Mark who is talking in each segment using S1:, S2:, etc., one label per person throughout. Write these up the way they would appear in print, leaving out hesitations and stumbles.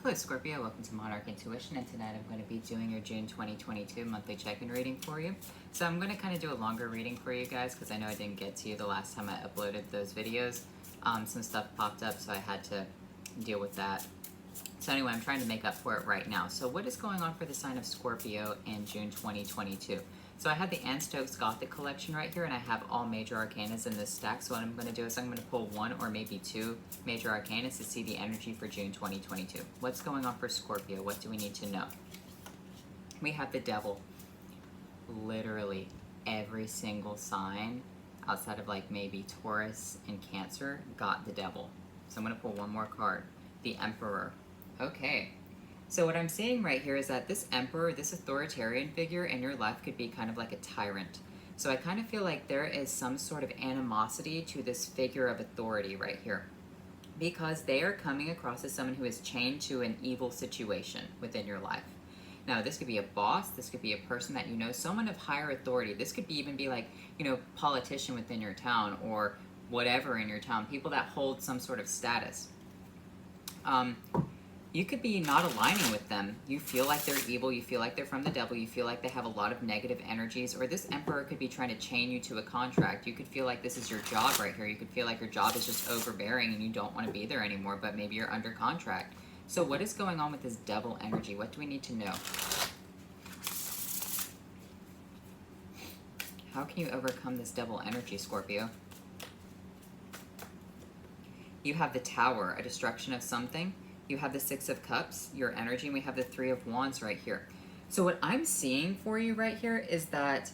S1: Hello Scorpio, welcome to Monarch Intuition, and tonight I'm going to be doing your June 2022 monthly check-in reading for you. So I'm going to kind of do a longer reading for you guys because I know I didn't get to you the last time I uploaded those videos. Some stuff popped up, so I had to deal with that. So anyway, I'm trying to make up for it right now. So what is going on for the sign of Scorpio in June 2022? So I have the Anne Stokes Gothic collection right here, and I have all major arcanas in this stack. So what I'm going to do is I'm going to pull one or maybe two major arcanas to see the energy for June 2022. What's going on for Scorpio? What do we need to know? We have the Devil. Literally every single sign outside of like maybe Taurus and Cancer got the Devil. So I'm going to pull one more card. The Emperor. Okay. So what I'm seeing right here is that this emperor, this authoritarian figure in your life could be kind of like a tyrant. So I kind of feel like there is some sort of animosity to this figure of authority right here, because they are coming across as someone who is chained to an evil situation within your life. Now, this could be a boss, this could be a person that you know, someone of higher authority. This could even be like, you know, politician within your town or whatever in your town, people that hold some sort of status. You could be not aligning with them. You feel like they're evil, you feel like they're from the devil, you feel like they have a lot of negative energies, or this emperor could be trying to chain you to a contract. You could feel like this is your job right here. You could feel like your job is just overbearing and you don't want to be there anymore, but maybe you're under contract. So what is going on with this devil energy? What do we need to know? How can you overcome this devil energy, Scorpio? You have the Tower, a destruction of something. You have the Six of Cups, your energy, and we have the Three of Wands right here. So what I'm seeing for you right here is that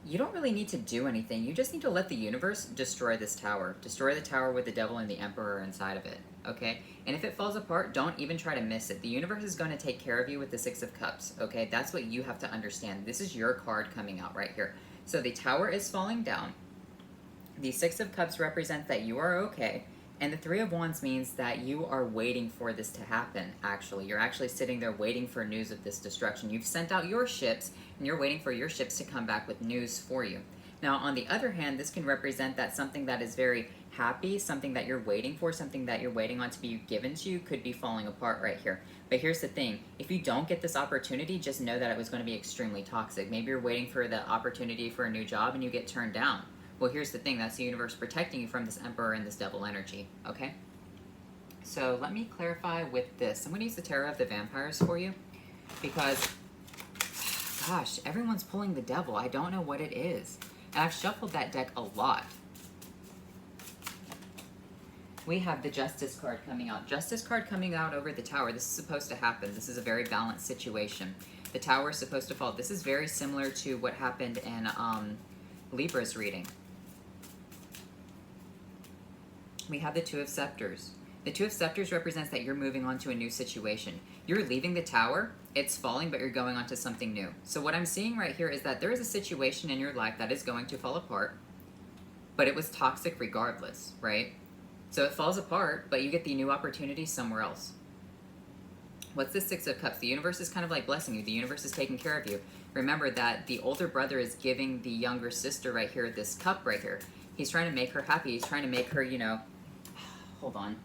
S1: you don't really need to do anything. You just need to let the universe destroy this tower. Destroy the tower with the devil and the emperor inside of it, okay? And if it falls apart, don't even try to miss it. The universe is going to take care of you with the Six of Cups, okay? That's what you have to understand. This is your card coming out right here. So the tower is falling down. The Six of Cups represents that you are okay. And the Three of Wands means that you are waiting for this to happen, actually. You're actually sitting there waiting for news of this destruction. You've sent out your ships, and you're waiting for your ships to come back with news for you. Now, on the other hand, this can represent that something that is very happy, something that you're waiting for, something that you're waiting on to be given to you could be falling apart right here. But here's the thing. If you don't get this opportunity, just know that it was going to be extremely toxic. Maybe you're waiting for the opportunity for a new job, and you get turned down. Well, here's the thing. That's the universe protecting you from this emperor and this devil energy, okay? So let me clarify with this. I'm going to use the Tarot of the Vampires for you because, gosh, everyone's pulling the devil. I don't know what it is. And I've shuffled that deck a lot. We have the Justice card coming out. Justice card coming out over the Tower. This is supposed to happen. This is a very balanced situation. The Tower is supposed to fall. This is very similar to what happened in Libra's reading. We have the Two of Scepters. The Two of Scepters represents that you're moving on to a new situation. You're leaving the tower, it's falling, but you're going on to something new. So what I'm seeing right here is that there is a situation in your life that is going to fall apart, but it was toxic regardless, right? So it falls apart, but you get the new opportunity somewhere else. What's the Six of Cups? The universe is kind of like blessing you. The universe is taking care of you. Remember that the older brother is giving the younger sister right here this cup right here. He's trying to make her happy. He's trying to make her, you know, hold on.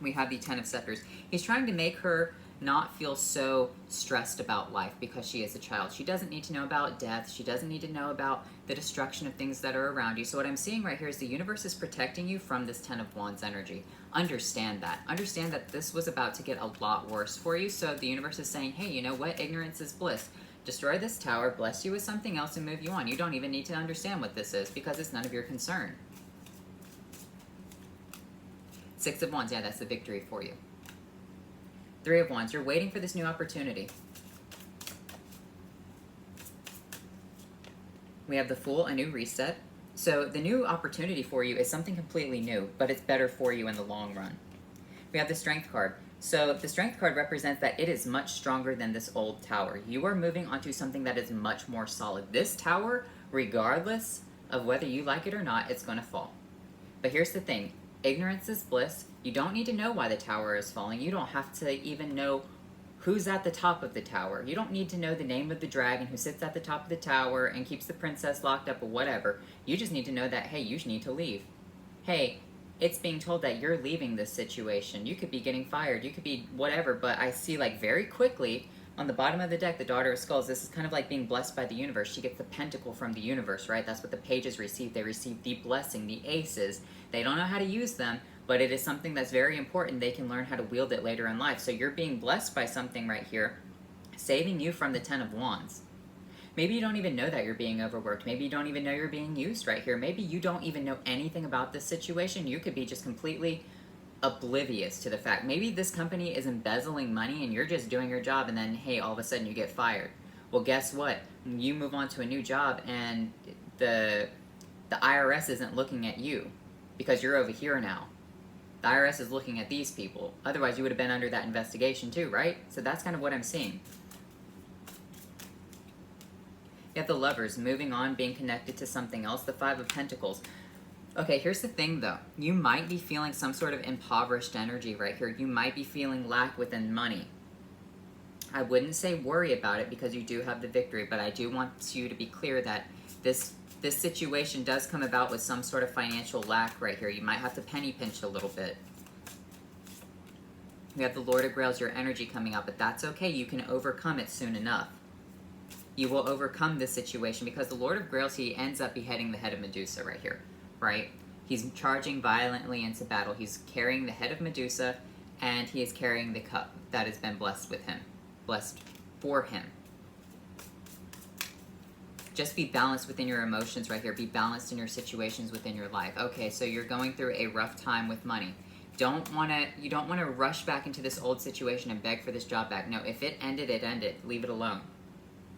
S1: We have the Ten of Scepters. He's trying to make her not feel so stressed about life because she is a child. She doesn't need to know about death. She doesn't need to know about the destruction of things that are around you. So what I'm seeing right here is the universe is protecting you from this Ten of Wands energy. Understand that. Understand that this was about to get a lot worse for you. So the universe is saying, hey, you know what? Ignorance is bliss. Destroy this tower, bless you with something else, and move you on. You don't even need to understand what this is because it's none of your concern. Six of Wands, yeah, that's the victory for you. Three of Wands, you're waiting for this new opportunity. We have the Fool, a new reset. So the new opportunity for you is something completely new, but it's better for you in the long run. We have the Strength card. So the Strength card represents that it is much stronger than this old tower. You are moving onto something that is much more solid. This tower, regardless of whether you like it or not, it's going to fall. But here's the thing. Ignorance is bliss. You don't need to know why the tower is falling. You don't have to even know who's at the top of the tower. You don't need to know the name of the dragon who sits at the top of the tower and keeps the princess locked up or whatever. You just need to know that, hey, you need to leave. Hey, it's being told that you're leaving this situation. You could be getting fired, you could be whatever, but I see like very quickly on the bottom of the deck, the Daughter of Skulls, this is kind of like being blessed by the universe. She gets the pentacle from the universe, right? That's what the pages receive. They receive the blessing, the aces. They don't know how to use them, but it is something that's very important. They can learn how to wield it later in life. So you're being blessed by something right here, saving you from the Ten of Wands. Maybe you don't even know that you're being overworked. Maybe you don't even know you're being used right here. Maybe you don't even know anything about this situation. You could be just completely oblivious to the fact. Maybe this company is embezzling money and you're just doing your job, and then, hey, all of a sudden you get fired. Well, guess what? You move on to a new job and the IRS isn't looking at you because you're over here now. The IRS is looking at these people. Otherwise, you would have been under that investigation too, right? So that's kind of what I'm seeing. You have the Lovers, moving on, being connected to something else. The Five of Pentacles. Okay, here's the thing though. You might be feeling some sort of impoverished energy right here. You might be feeling lack within money. I wouldn't say worry about it because you do have the Victory, but I do want you to be clear that this situation does come about with some sort of financial lack right here. You might have to penny pinch a little bit. We have the Lord of Grails, your energy coming out, but that's okay. You can overcome it soon enough. You will overcome this situation because the Lord of Grails, he ends up beheading the head of Medusa right here, right? He's charging violently into battle. He's carrying the head of Medusa, and he is carrying the cup that has been blessed with him, blessed for him. Just be balanced within your emotions right here. Be balanced in your situations within your life. Okay, so you're going through a rough time with money. You don't want to rush back into this old situation and beg for this job back. No, if it ended, it ended. Leave it alone.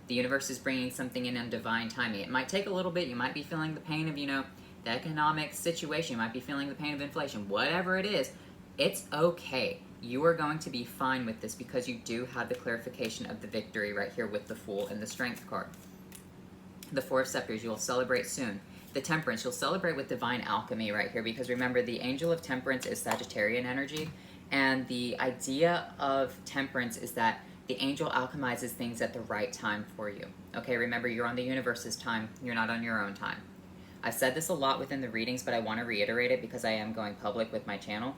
S1: The universe is bringing something in on divine timing. It might take a little bit. You might be feeling the pain of, the economic situation. You might be feeling the pain of inflation. Whatever it is, it's okay. You are going to be fine with this because you do have the clarification of the Victory right here with the Fool and the Strength card. The Four of Scepters, you'll celebrate soon. The Temperance, you'll celebrate with divine alchemy right here because remember, the Angel of Temperance is Sagittarian energy, and the idea of Temperance is that the angel alchemizes things at the right time for you. Okay, remember, you're on the universe's time. You're not on your own time. I've said this a lot within the readings, but I want to reiterate it because I am going public with my channel.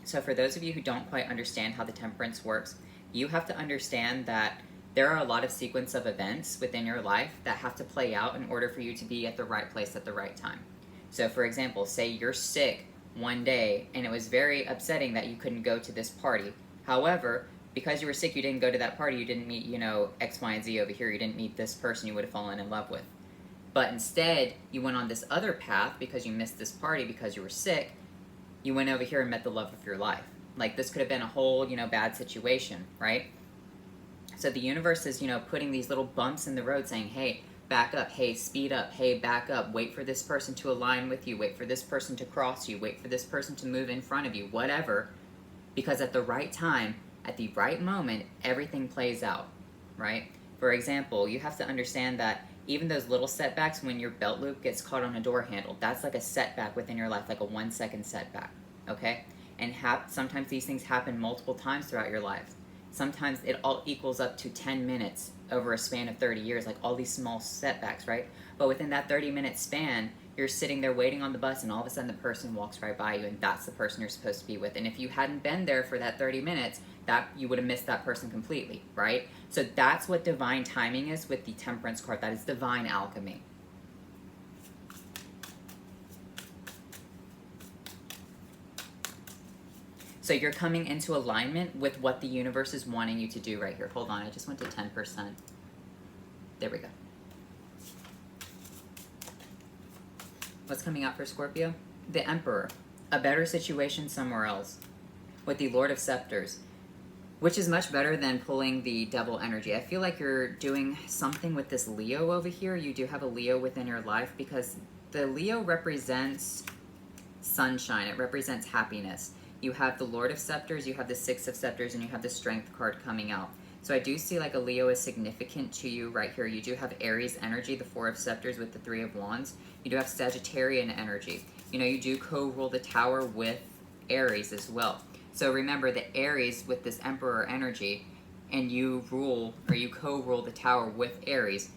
S1: So for those of you who don't quite understand how the Temperance works, you have to understand that there are a lot of sequence of events within your life that have to play out in order for you to be at the right place at the right time. So for example, say you're sick one day and it was very upsetting that you couldn't go to this party. However, because you were sick, you didn't go to that party, you didn't meet, X, Y, and Z over here, you didn't meet this person you would have fallen in love with. But instead, you went on this other path because you missed this party because you were sick. You went over here and met the love of your life. Like, this could have been a whole, bad situation, right? So the universe is, putting these little bumps in the road saying, hey, back up, hey, speed up, hey, back up, wait for this person to align with you, wait for this person to cross you, wait for this person to move in front of you, whatever. Because at the right time, at the right moment, everything plays out, right? For example, you have to understand that even those little setbacks when your belt loop gets caught on a door handle, that's like a setback within your life, like a 1 second setback, okay? And sometimes these things happen multiple times throughout your life. Sometimes it all equals up to 10 minutes over a span of 30 years, like all these small setbacks, right? But within that 30-minute span, you're sitting there waiting on the bus and all of a sudden the person walks right by you and that's the person you're supposed to be with. And if you hadn't been there for that 30 minutes, you would have missed that person completely, right? So that's what divine timing is with the Temperance card. That is divine alchemy. So you're coming into alignment with what the universe is wanting you to do right here. Hold on, I just went to 10%. There we go. What's coming out for Scorpio? The Emperor. A better situation somewhere else. With the Lord of Scepters. Which is much better than pulling the Devil energy. I feel like you're doing something with this Leo over here. You do have a Leo within your life because the Leo represents sunshine. It represents happiness. You have the Lord of Scepters, you have the Six of Scepters, and you have the Strength card coming out. So I do see like a Leo is significant to you right here. You do have Aries energy, the Four of Scepters with the Three of Wands. You do have Sagittarian energy. You do co-rule the Tower with Aries as well. So remember the Aries with this Emperor energy, and you rule, or you co-rule the Tower with Aries.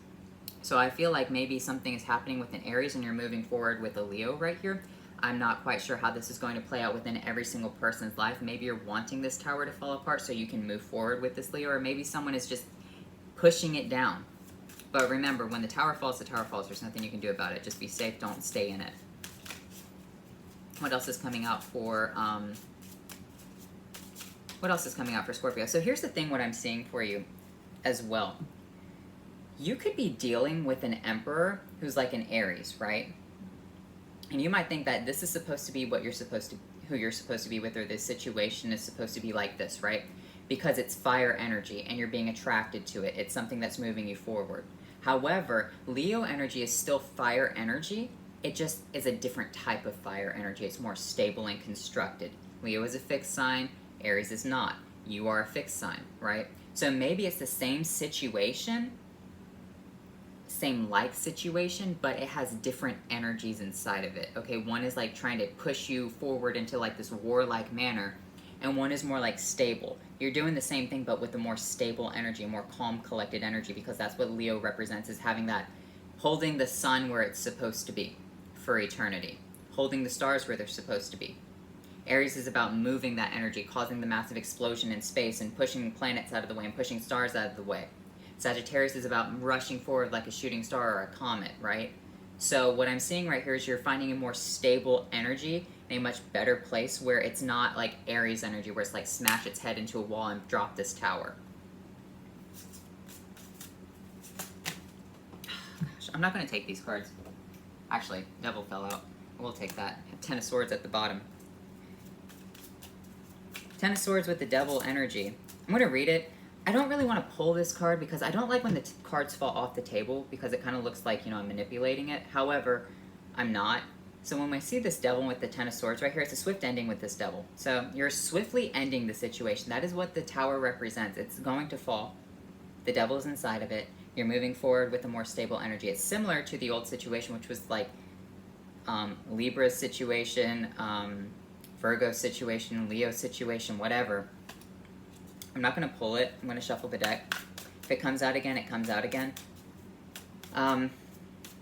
S1: So I feel like maybe something is happening with an Aries and you're moving forward with a Leo right here. I'm not quite sure how this is going to play out within every single person's life. Maybe you're wanting this tower to fall apart so you can move forward with this, Leo, or maybe someone is just pushing it down. But remember, when the tower falls, the tower falls. There's nothing you can do about it. Just be safe. Don't stay in it. What else is coming out for, Scorpio? So here's the thing, what I'm seeing for you as well. You could be dealing with an emperor who's like an Aries, right? And you might think that this is supposed to be what you're supposed to, who you're supposed to be with, or this situation is supposed to be like this, right? Because it's fire energy and you're being attracted to it. It's something that's moving you forward. However, Leo energy is still fire energy. It just is a different type of fire energy. It's more stable and constructed. Leo is a fixed sign. Aries is not. You are a fixed sign, right? So maybe it's the same situation, same like situation, but it has different energies inside of it. Okay, one is like trying to push you forward into like this warlike manner, and one is more like stable. You're doing the same thing, but with a more stable energy, more calm, collected energy, because that's what Leo represents, is having that, holding the sun where it's supposed to be for eternity, holding the stars where they're supposed to be. Aries is about moving that energy, causing the massive explosion in space and pushing planets out of the way and pushing stars out of the way. Sagittarius is about rushing forward like a shooting star or a comet, right? So what I'm seeing right here is you're finding a more stable energy in a much better place, where it's not like Aries energy, where it's like smash its head into a wall and drop this tower. Gosh, I'm not going to take these cards. Actually, Devil fell out. We'll take that. Ten of Swords at the bottom. Ten of Swords with the Devil energy. I'm going to read it. I don't really want to pull this card because I don't like when the cards fall off the table, because it kind of looks like, you know, I'm manipulating it. However, I'm not. So when I see this Devil with the Ten of Swords right here, it's a swift ending with this Devil. So you're swiftly ending the situation. That is what the Tower represents. It's going to fall. The Devil is inside of it. You're moving forward with a more stable energy. It's similar to the old situation, which was like Libra's situation, Virgo's situation, Leo's situation, whatever. I'm not going to pull it. I'm going to shuffle the deck. If it comes out again, it comes out again.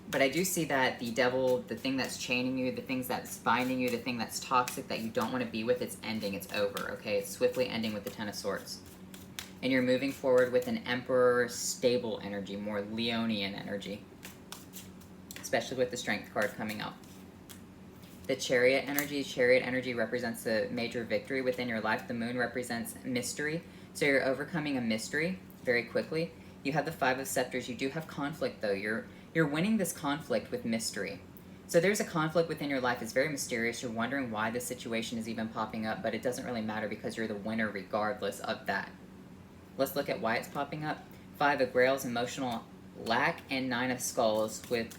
S1: But I do see that the Devil, the thing that's chaining you, the things that's binding you, the thing that's toxic that you don't want to be with, it's ending. It's over, okay? It's swiftly ending with the Ten of Swords. And you're moving forward with an Emperor stable energy, more Leonian energy. Especially with the Strength card coming out. The Chariot energy represents a major victory within your life. The Moon represents mystery. So you're overcoming a mystery very quickly. You have the Five of Scepters. You do have conflict, though. You're winning this conflict with mystery. So there's a conflict within your life. It's very mysterious. You're wondering why this situation is even popping up, but it doesn't really matter because you're the winner regardless of that. Let's look at why it's popping up. Five of Grails, emotional lack, and Nine of Skulls with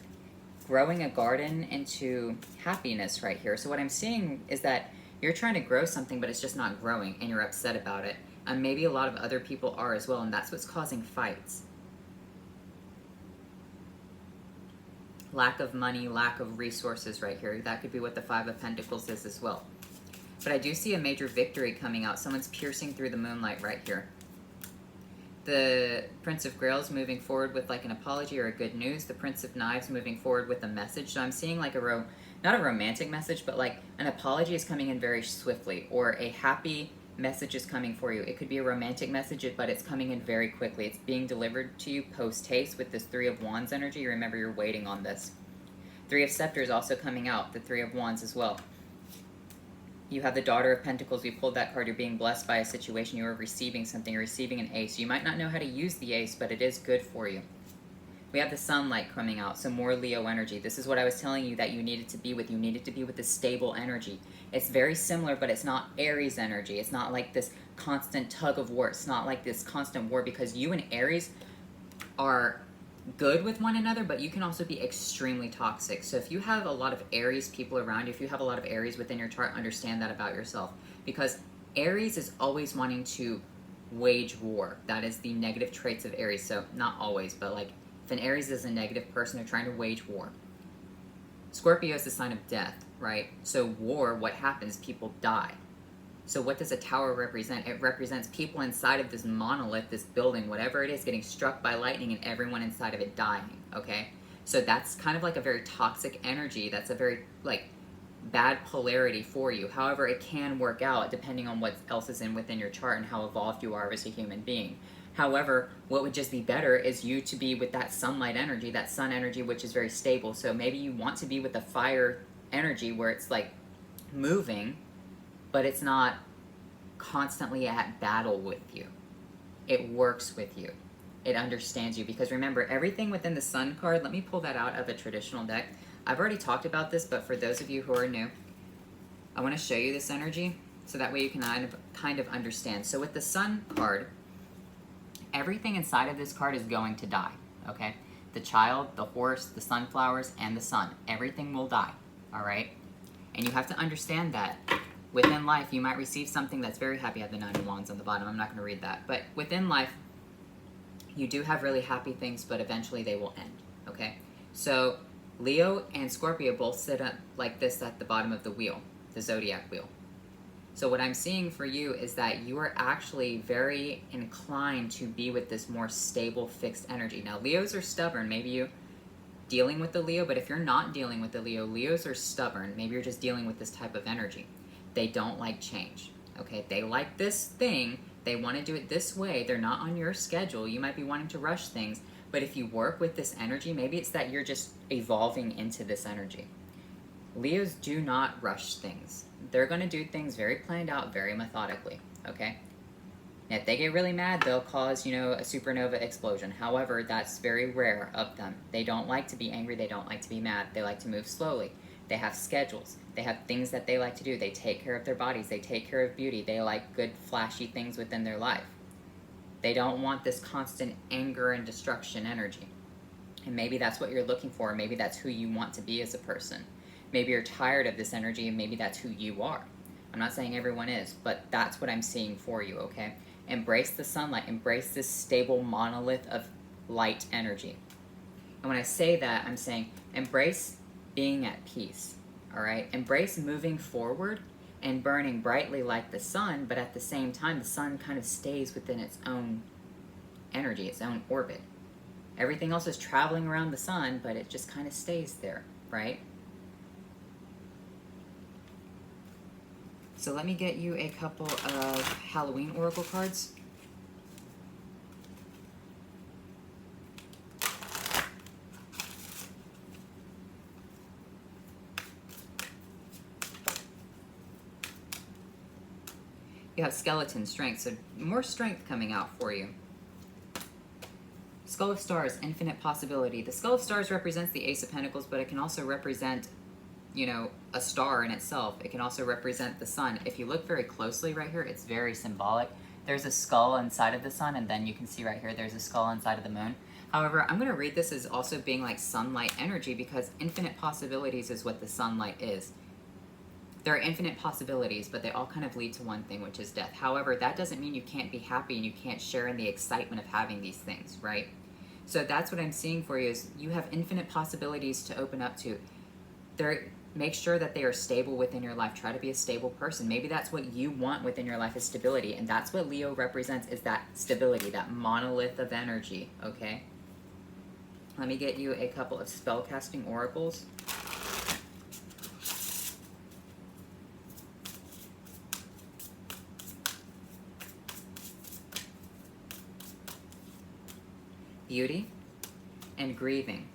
S1: growing a garden into happiness right here. So what I'm seeing is that you're trying to grow something, but it's just not growing, and you're upset about it. And maybe a lot of other people are as well, and that's what's causing fights. Lack of money, lack of resources right here. That could be what the Five of Pentacles is as well. But I do see a major victory coming out. Someone's piercing through the moonlight right here. The Prince of Grails moving forward with like an apology or a good news. The Prince of Knives moving forward with a message. So I'm seeing like not a romantic message, but like an apology is coming in very swiftly, or a happy message is coming for you. It could be a romantic message, but it's coming in very quickly. It's being delivered to you post-haste with this Three of Wands energy. Remember, you're waiting on this. Three of Scepters also coming out. The Three of Wands as well. You have the Daughter of Pentacles. You pulled that card. You're being blessed by a situation. You are receiving something. You're receiving an ace. You might not know how to use the ace, but it is good for you. We have the Sunlight coming out, so more Leo energy. This is what I was telling you that you needed to be with. You needed to be with this stable energy. It's very similar, but it's not Aries energy. It's not like this constant tug of war. It's not like this constant war, because you and Aries are good with one another, but you can also be extremely toxic. So if you have a lot of Aries people around you, if you have a lot of Aries within your chart, understand that about yourself, because Aries is always wanting to wage war. That is the negative traits of Aries. So not always, but like if an Aries is a negative person, they're trying to wage war. Scorpio is the sign of death, right? So war, what happens? People die. So what does a tower represent? It represents people inside of this monolith, this building, whatever it is, getting struck by lightning and everyone inside of it dying, okay? So that's kind of like a very toxic energy. That's a very, like, bad polarity for you. However, it can work out depending on what else is in within your chart and how evolved you are as a human being. However, what would just be better is you to be with that sunlight energy, that sun energy, which is very stable. So maybe you want to be with the fire energy where it's like moving, but it's not constantly at battle with you. It works with you. It understands you. Because remember, everything within the sun card, let me pull that out of a traditional deck. I've already talked about this, but for those of you who are new, I want to show you this energy so that way you can kind of understand. So with the sun card, everything inside of this card is going to die, okay? The child, the horse, the sunflowers, and the sun. Everything will die, all right? And you have to understand that within life, you might receive something that's very happy. I have the Nine of Wands on the bottom. I'm not going to read that. But within life, you do have really happy things, but eventually they will end, okay? So Leo and Scorpio both sit up like this at the bottom of the wheel, the zodiac wheel. So what I'm seeing for you is that you are actually very inclined to be with this more stable, fixed energy. Now, Leos are stubborn. Maybe you dealing with the Leo, but if you're not dealing with the Leo, Leos are stubborn. Maybe you're just dealing with this type of energy. They don't like change, okay? They like this thing. They want to do it this way. They're not on your schedule. You might be wanting to rush things, but if you work with this energy, maybe it's that you're just evolving into this energy. Leos do not rush things. They're going to do things very planned out, very methodically, okay? If they get really mad, they'll cause, you know, a supernova explosion. However, that's very rare of them. They don't like to be angry. They don't like to be mad. They like to move slowly. They have schedules. They have things that they like to do. They take care of their bodies. They take care of beauty. They like good, flashy things within their life. They don't want this constant anger and destruction energy. And maybe that's what you're looking for. Maybe that's who you want to be as a person. Maybe you're tired of this energy, and maybe that's who you are. I'm not saying everyone is, but that's what I'm seeing for you, okay? Embrace the sunlight. Embrace this stable monolith of light energy. And when I say that, I'm saying embrace being at peace, all right? Embrace moving forward and burning brightly like the sun, but at the same time, the sun kind of stays within its own energy, its own orbit. Everything else is traveling around the sun, but it just kind of stays there, right? So let me get you a couple of Halloween oracle cards. You have skeleton strength, so more strength coming out for you. Skull of Stars, infinite possibility. The Skull of Stars represents the Ace of Pentacles, but it can also represent, you know, a star in itself. It can also represent the sun. If you look very closely right here, it's very symbolic. There's a skull inside of the sun, and then you can see right here, there's a skull inside of the moon. However, I'm going to read this as also being like sunlight energy, because infinite possibilities is what the sunlight is. There are infinite possibilities, but they all kind of lead to one thing, which is death. However, that doesn't mean you can't be happy and you can't share in the excitement of having these things, right? So that's what I'm seeing for you, is you have infinite possibilities to open up to. Make sure that they are stable within your life. Try to be a stable person. Maybe that's what you want within your life, is stability. And that's what Leo represents, is that stability, that monolith of energy, okay? Let me get you a couple of spellcasting oracles. Beauty and grieving.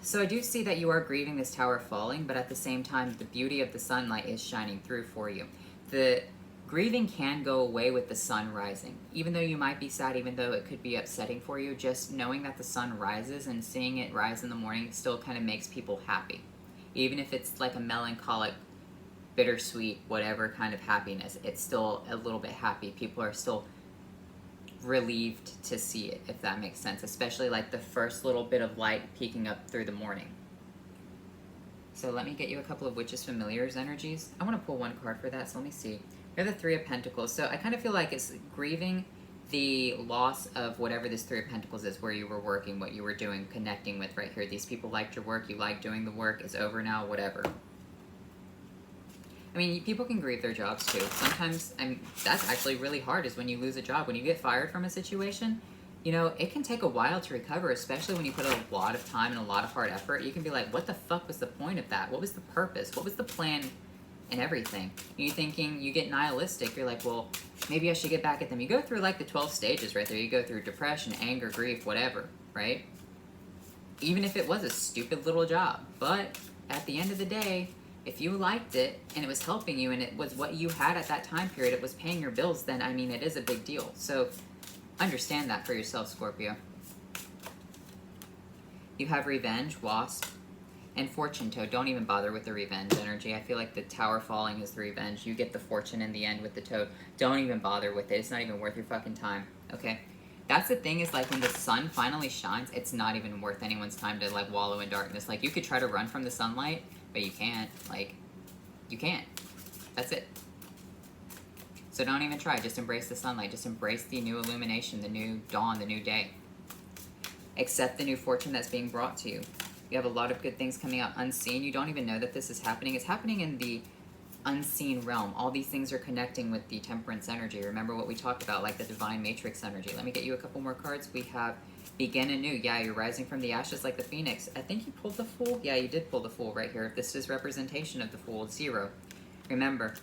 S1: So I do see that you are grieving this tower falling, but at the same time, the beauty of the sunlight is shining through for you. The grieving can go away with the sun rising. Even though you might be sad, even though it could be upsetting for you, just knowing that the sun rises and seeing it rise in the morning still kind of makes people happy. Even if it's like a melancholic, bittersweet, whatever kind of happiness, it's still a little bit happy. People are still relieved to see it, if that makes sense, especially like the first little bit of light peeking up through the morning. So let me get you a couple of Witches Familiars energies. I want to pull one card for that, so let me see. We have the Three of Pentacles. So I kind of feel like it's grieving the loss of whatever this Three of Pentacles is, where you were working, what you were doing, connecting with right here. These people liked your work, you liked doing the work, it's over now, whatever. I mean, people can grieve their jobs too. Sometimes, that's actually really hard, is when you lose a job. When you get fired from a situation, you know, it can take a while to recover, especially when you put a lot of time and a lot of hard effort. You can be like, what the fuck was the point of that? What was the purpose? What was the plan and everything? And you're thinking, you get nihilistic. You're like, well, maybe I should get back at them. You go through like the 12 stages right there. You go through depression, anger, grief, whatever, right? Even if it was a stupid little job. But at the end of the day, if you liked it and it was helping you and it was what you had at that time period, it was paying your bills, then I mean, it is a big deal. So understand that for yourself, Scorpio. You have revenge, wasp, and fortune toad. Don't even bother with the revenge energy. I feel like the tower falling is the revenge. You get the fortune in the end with the toad. Don't even bother with it. It's not even worth your fucking time, okay? That's the thing, is like when the sun finally shines, it's not even worth anyone's time to like wallow in darkness. Like you could try to run from the sunlight, but you can't. Like, you can't. That's it. So don't even try. Just embrace the sunlight. Just embrace the new illumination, the new dawn, the new day. Accept the new fortune that's being brought to you. You have a lot of good things coming out unseen. You don't even know that this is happening. It's happening in the unseen realm. All these things are connecting with the temperance energy. Remember what we talked about, like the divine matrix energy. Let me get you a couple more cards. We have begin anew. Yeah, you're rising from the ashes like the phoenix. I think you pulled the Fool. Yeah, you did pull the Fool right here. This is representation of the Fool, 0. Remember,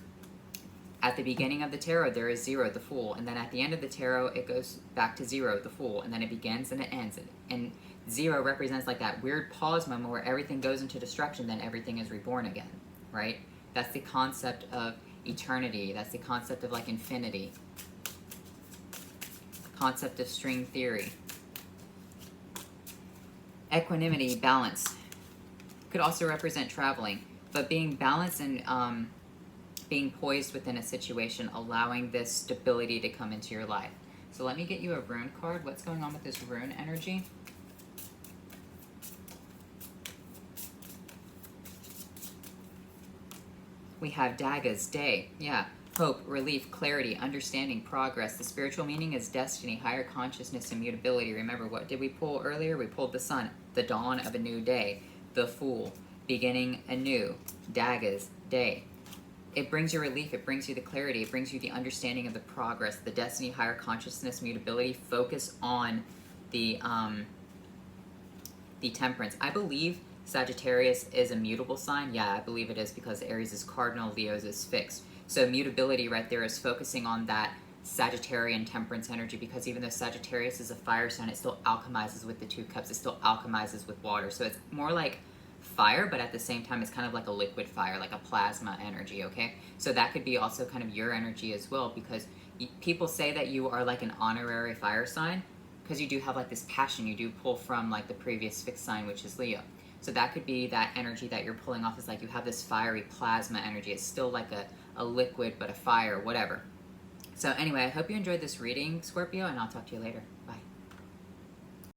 S1: at the beginning of the tarot, there is 0, the Fool. And then at the end of the tarot, it goes back to 0, the Fool. And then it begins and it ends. And 0 represents like that weird pause moment where everything goes into destruction, then everything is reborn again, right? That's the concept of eternity. That's the concept of like infinity. Concept of string theory. Equanimity, balance. Could also represent traveling. But being balanced and being poised within a situation, allowing this stability to come into your life. So let me get you a rune card. What's going on with this rune energy? We have daggers, day, yeah. Hope, relief, clarity, understanding, progress. The spiritual meaning is destiny, higher consciousness, immutability. Remember, what did we pull earlier? We pulled the sun, the dawn of a new day, the Fool, beginning anew, daggers, day. It brings you relief, it brings you the clarity, it brings you the understanding of the progress, the destiny, higher consciousness, mutability. Focus on the temperance. I believe Sagittarius is a mutable sign. Yeah, I believe it is, because Aries is cardinal, Leo's is fixed. So mutability right there is focusing on that Sagittarian temperance energy, because even though Sagittarius is a fire sign, it still alchemizes with the 2 cups. It still alchemizes with water. So it's more like fire, but at the same time, it's kind of like a liquid fire, like a plasma energy, okay? So that could be also kind of your energy as well, because people say that you are like an honorary fire sign, because you do have like this passion. You do pull from like the previous fixed sign, which is Leo. So that could be that energy that you're pulling off, is like you have this fiery plasma energy. It's still like a liquid, but a fire, whatever. So anyway, I hope you enjoyed this reading, Scorpio, and I'll talk to you later. Bye.